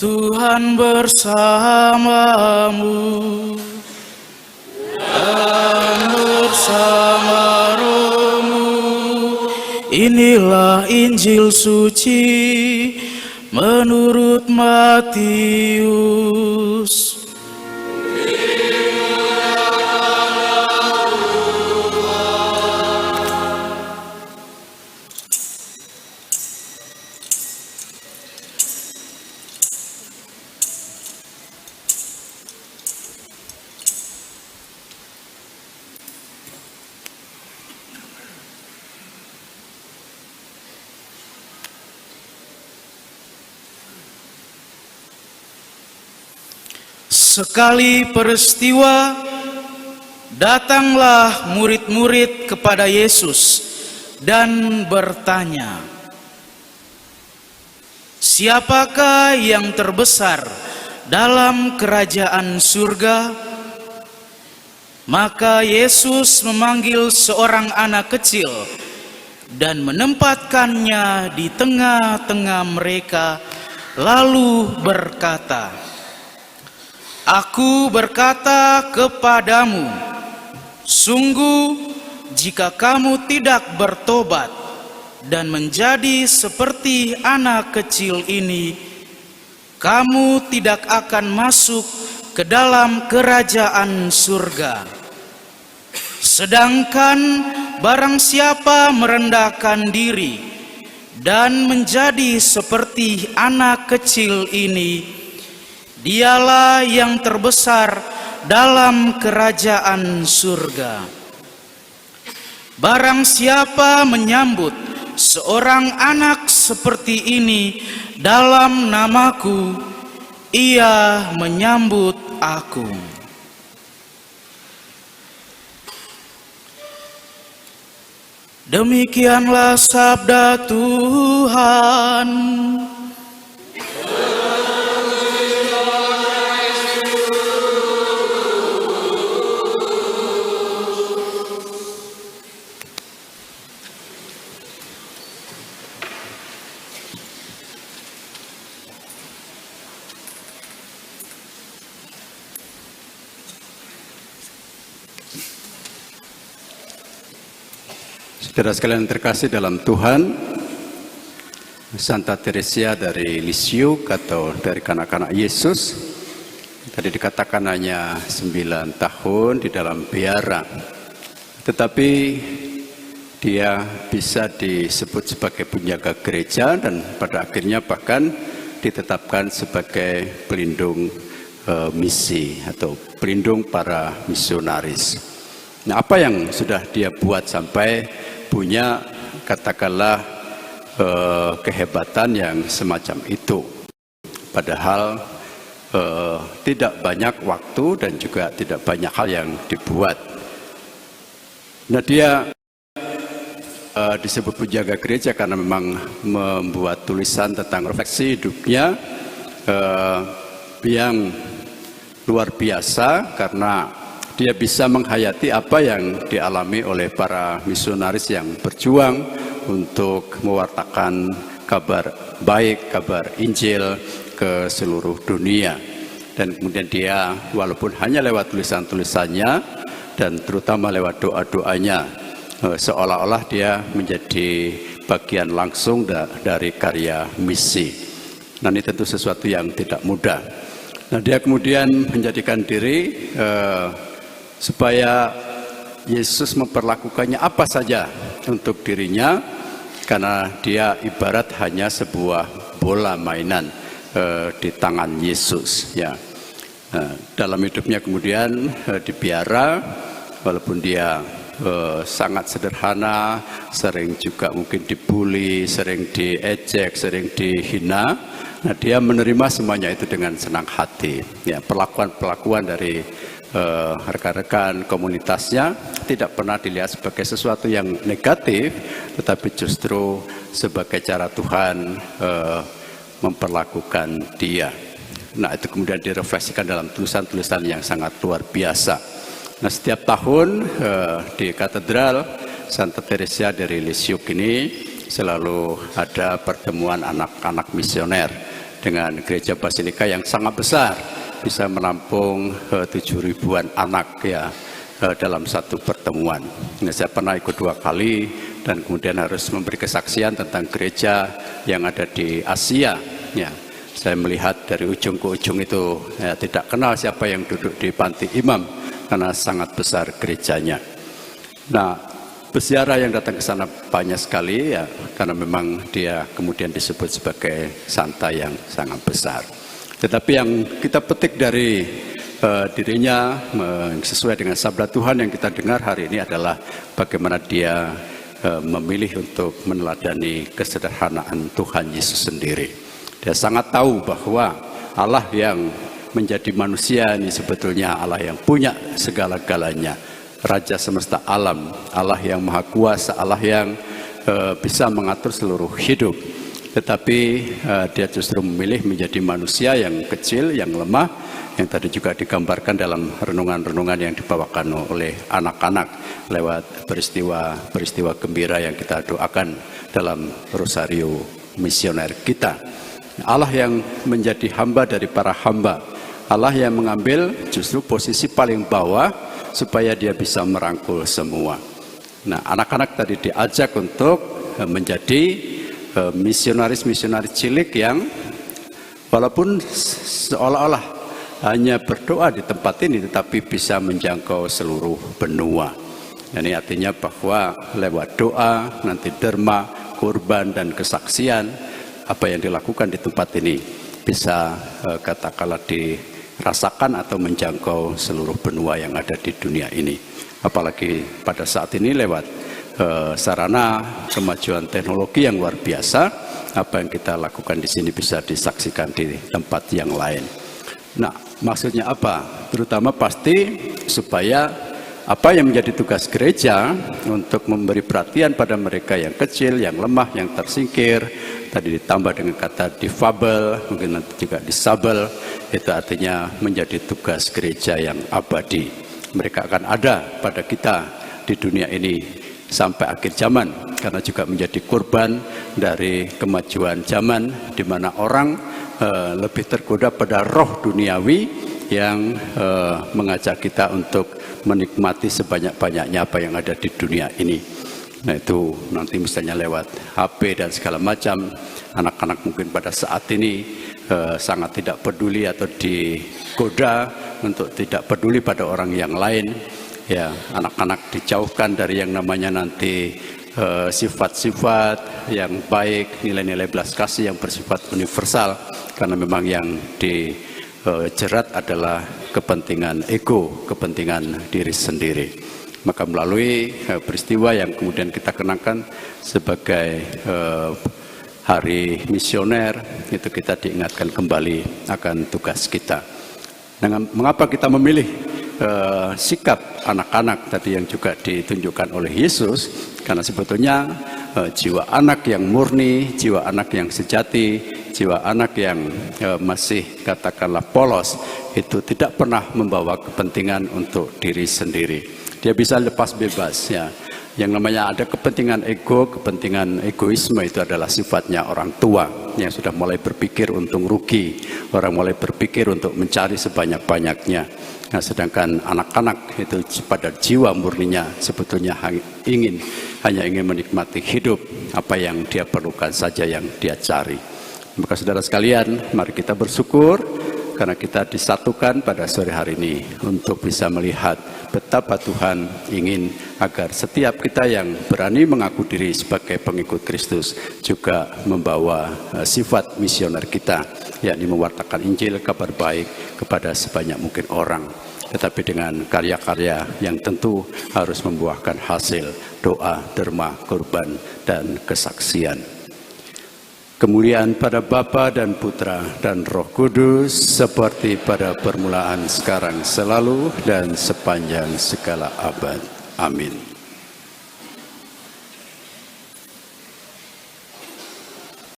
Tuhan bersamamu dan bersama rohmu. Inilah Injil suci menurut Matius. Sekali peristiwa, datanglah murid-murid kepada Yesus dan bertanya, "Siapakah yang terbesar dalam kerajaan surga?" Maka Yesus memanggil seorang anak kecil dan menempatkannya di tengah-tengah mereka, lalu berkata, "Aku berkata kepadamu, sungguh jika kamu tidak bertobat dan menjadi seperti anak kecil ini, kamu tidak akan masuk ke dalam kerajaan surga. Sedangkan barang siapa merendahkan diri dan menjadi seperti anak kecil ini, dialah yang terbesar dalam kerajaan surga. Barang siapa menyambut seorang anak seperti ini dalam namaku, ia menyambut aku." Demikianlah sabda Tuhan. Saudara sekalian terkasih dalam Tuhan, Santa Teresia dari Lisieux atau dari kanak-kanak Yesus, tadi dikatakan hanya 9 tahun di dalam biara, tetapi dia bisa disebut sebagai penjaga gereja dan pada akhirnya bahkan ditetapkan sebagai pelindung misi atau pelindung para misionaris. Nah, apa yang sudah dia buat sampai punya katakanlah kehebatan yang semacam itu, padahal tidak banyak waktu dan juga tidak banyak hal yang dibuat. Nah, dia disebut penjaga gereja karena memang membuat tulisan tentang refleksi hidupnya yang luar biasa, karena dia bisa menghayati apa yang dialami oleh para misionaris yang berjuang untuk mewartakan kabar baik, kabar Injil ke seluruh dunia. Dan kemudian dia walaupun hanya lewat tulisan-tulisannya dan terutama lewat doa-doanya, seolah-olah dia menjadi bagian langsung dari karya misi. Nah, ini tentu sesuatu yang tidak mudah. Nah, dia kemudian menjadikan diri supaya Yesus memperlakukannya apa saja untuk dirinya, karena dia ibarat hanya sebuah bola mainan di tangan Yesus. Ya, dalam hidupnya kemudian dipiara, walaupun dia sangat sederhana, sering juga mungkin dibully, sering diejek, sering dihina. Nah, dia menerima semuanya itu dengan senang hati. Ya, perlakuan dari rekan-rekan komunitasnya tidak pernah dilihat sebagai sesuatu yang negatif, tetapi justru sebagai cara Tuhan memperlakukan dia. Nah, itu kemudian direfleksikan dalam tulisan-tulisan yang sangat luar biasa. Nah, setiap tahun di Katedral Santa Teresia dari Lisieux ini selalu ada pertemuan anak-anak misioner. dengan gereja Basilika yang sangat besar, bisa menampung 7.000-an anak ya dalam satu pertemuan. Nah, saya pernah ikut 2 kali dan kemudian harus memberi kesaksian tentang gereja yang ada di Asia. Ya, saya melihat dari ujung ke ujung itu ya, tidak kenal siapa yang duduk di panti imam karena sangat besar gerejanya. Nah, peziarah yang datang ke sana banyak sekali ya, karena memang dia kemudian disebut sebagai santa yang sangat besar. Tetapi yang kita petik dari dirinya sesuai dengan sabda Tuhan yang kita dengar hari ini adalah bagaimana dia memilih untuk meneladani kesederhanaan Tuhan Yesus sendiri. Dia sangat tahu bahwa Allah yang menjadi manusia ini sebetulnya Allah yang punya segala-galanya, Raja semesta alam, Allah yang maha kuasa, Allah yang bisa mengatur seluruh hidup. Tetapi dia justru memilih menjadi manusia yang kecil, yang lemah, yang tadi juga digambarkan dalam renungan-renungan yang dibawakan oleh anak-anak lewat peristiwa gembira yang kita doakan dalam rosario misioner kita. Allah yang menjadi hamba dari para hamba, Allah yang mengambil justru posisi paling bawah supaya dia bisa merangkul semua. Nah, anak-anak tadi diajak untuk menjadi misionaris-misionaris cilik yang walaupun seolah-olah hanya berdoa di tempat ini tetapi bisa menjangkau seluruh benua. Ini artinya bahwa lewat doa, nanti derma, kurban dan kesaksian apa yang dilakukan di tempat ini bisa katakanlah dirasakan atau menjangkau seluruh benua yang ada di dunia ini. Apalagi pada saat ini lewat sarana kemajuan teknologi yang luar biasa, apa yang kita lakukan di sini bisa disaksikan di tempat yang lain. Nah, maksudnya apa? Terutama pasti supaya apa yang menjadi tugas gereja untuk memberi perhatian pada mereka yang kecil, yang lemah, yang tersingkir, tadi ditambah dengan kata difabel, mungkin nanti juga disabel, itu artinya menjadi tugas gereja yang abadi. Mereka akan ada pada kita di dunia ini sampai akhir zaman, karena juga menjadi korban dari kemajuan zaman di mana orang lebih tergoda pada roh duniawi yang mengajak kita untuk menikmati sebanyak-banyaknya apa yang ada di dunia ini. Nah, itu nanti misalnya lewat HP dan segala macam, anak-anak mungkin pada saat ini sangat tidak peduli atau digoda untuk tidak peduli pada orang yang lain. Ya, anak-anak dijauhkan dari yang namanya nanti sifat-sifat yang baik, nilai-nilai belas kasih yang bersifat universal, karena memang yang dijerat adalah kepentingan ego, kepentingan diri sendiri. Maka melalui peristiwa yang kemudian kita kenakan sebagai hari misioner, itu kita diingatkan kembali akan tugas kita. Mengapa kita memilih sikap anak-anak tadi yang juga ditunjukkan oleh Yesus? Karena sebetulnya jiwa anak yang murni, jiwa anak yang sejati, jiwa anak yang masih katakanlah polos, itu tidak pernah membawa kepentingan untuk diri sendiri. Dia bisa lepas bebas ya. Yang namanya ada kepentingan ego, kepentingan egoisme itu adalah sifatnya orang tua yang sudah mulai berpikir untung rugi, orang mulai berpikir untuk mencari sebanyak-banyaknya. Nah, sedangkan anak-anak itu pada jiwa murninya sebetulnya hanya ingin menikmati hidup, apa yang dia perlukan saja yang dia cari. Maka saudara sekalian, mari kita bersyukur karena kita disatukan pada sore hari ini untuk bisa melihat betapa Tuhan ingin agar setiap kita yang berani mengaku diri sebagai pengikut Kristus juga membawa sifat misioner kita, yakni mewartakan Injil, kabar baik kepada sebanyak mungkin orang, tetapi dengan karya-karya yang tentu harus membuahkan hasil doa, derma, kurban, dan kesaksian. Kemuliaan pada Bapa dan Putra dan Roh Kudus, seperti pada permulaan, sekarang, selalu, dan sepanjang segala abad. Amin.